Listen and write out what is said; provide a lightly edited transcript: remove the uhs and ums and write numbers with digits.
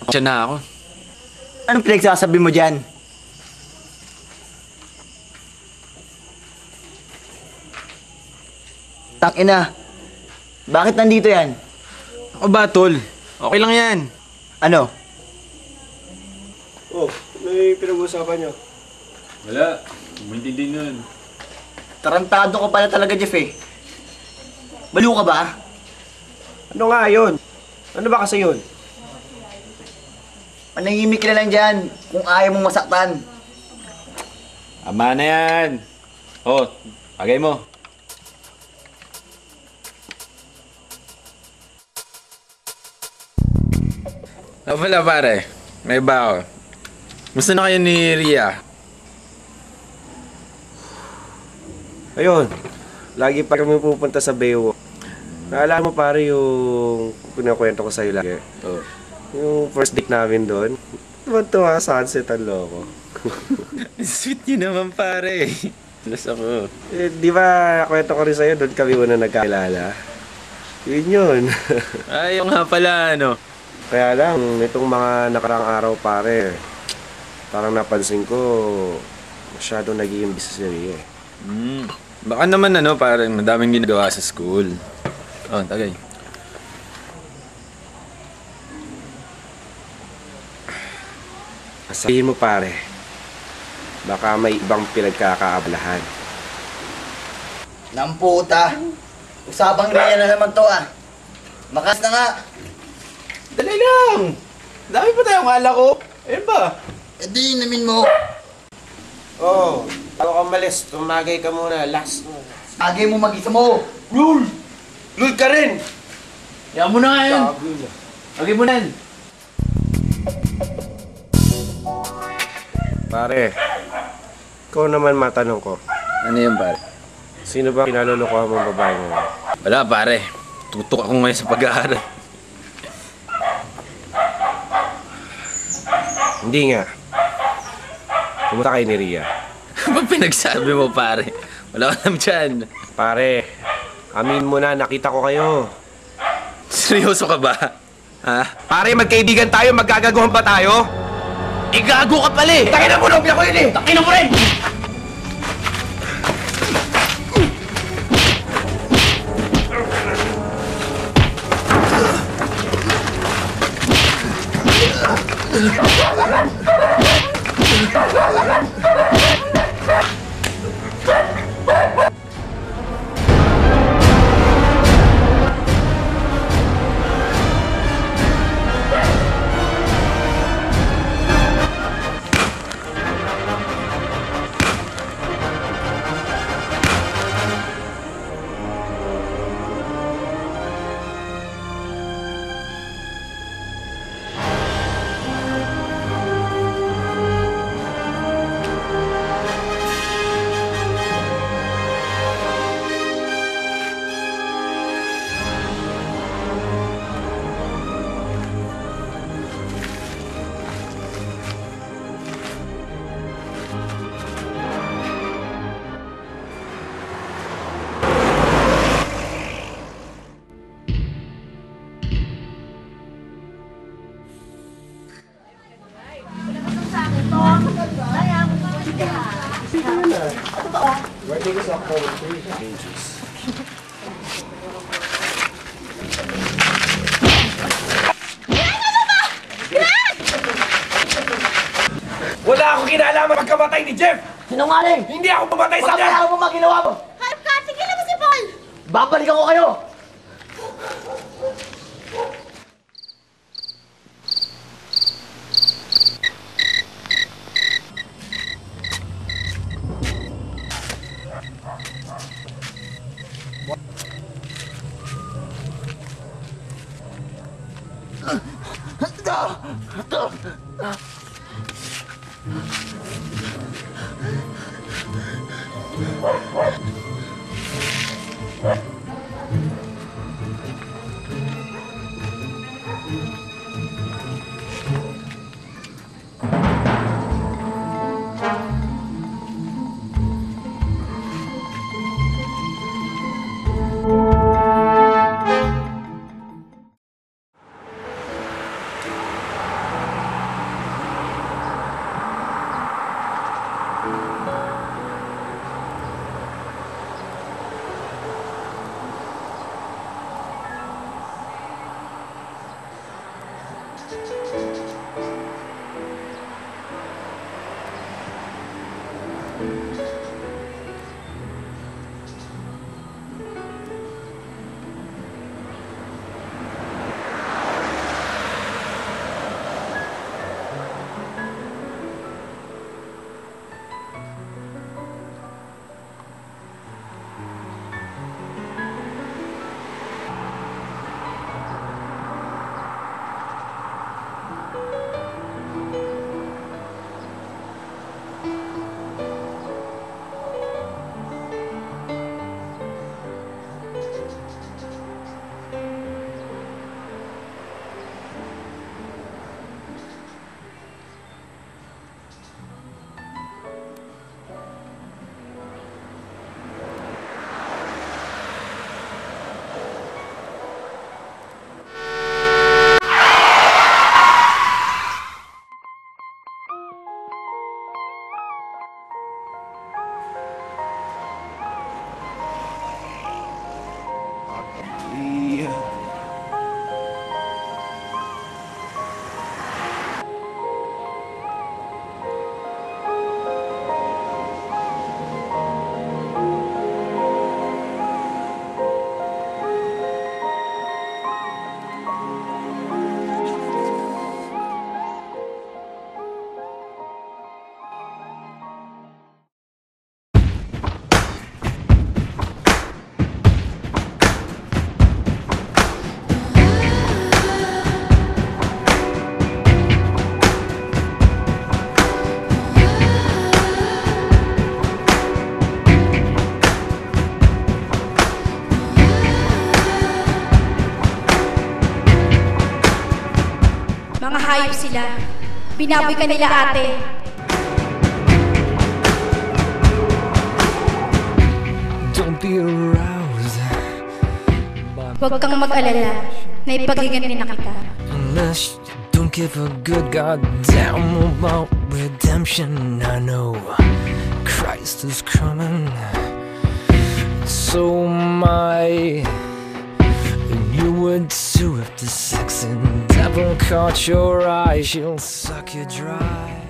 Diyan na ako. Anong pinagsasabi mo dyan? Tangina, bakit nandito yan? Ako ba, tol? Okay lang yan. Ano? Oh, ano yung pinag-uusapan niyo? Wala. Umintindi nun. Tarantado ka pala talaga, Jeff eh. Baliw ka ba? Ano nga yun? Ano ba kasi yun? Manahimik ka na lang dyan kung ayaw mong masaktan. Ama na yan. Oh, pagay mo. Wala pare. May iba ako. Gusto na kayo ni Ria? Ayun, lagi pa kami pupunta sa Baywalk. Naalala mo pare yung pinakwento ko sa'yo lagi? Oh. Yung first date namin doon. Tuwa sunset ang loko. Sweet yun naman pare. Plus ako. Eh, di ba kwento ko rin sa'yo, doon kami una nagkakilala? Yun yun. Ayaw nga pala, ano. Kaya lang, itong mga nakarang araw pare, parang napansin ko, masyado nag-iimbis si Ria eh. Baka naman ano, parang madaming ginagawa sa school. Oh, tagay. Sabihin mo pare, baka may ibang pinagkakaabalahan. Namputa. Usapang Rhea na naman to ah. Makas na nga. Dali lang! Dami pa tayong alak ko. Ayun ba? E di namin mo. Oo, bago ka malis, tumagay ka muna, last mo. Agay mo mag-isa mo. Rule! Rule ka rin! Yan mo na nga yan. Sabi niya. Agay mo na yan. Pare, ikaw naman matanong ko, Ano yun pare? sino ba kinalulukuhan mong babae mo? Wala pare. Tutok ako ngayon sa pag-aaral. Hindi nga. Pumunta kayo ni Ria. Ba't pinagsabi mo pare? Wala ka naman dyan. Pare, amin mo na, nakita ko kayo. Seryoso ka ba? Ha? Pare, magkaibigan tayo, magkagaguhan pa tayo? Igago ka pala eh! Takin na mo, nobya ko yun eh! Takin mo rin! Birthday ko sa October 3. Ages. Wala akong kinalaman pagkamatay ni Jeff! Sinungaling! Hindi ako pumatay sa kanya! Pagkakala mo mga ginawa mo! Harap ka! Tigilan mo si Paul! Babalikan ko kayo! hayop sila. Binaboy ka nila, ate. Don't be aroused Huwag kang mag-alala na ipaghiganti na kita. unless you don't give a good goddamn about redemption. I know Christ is coming, so am I. And you would too if the sexy devil caught your eye. She'll suck you dry.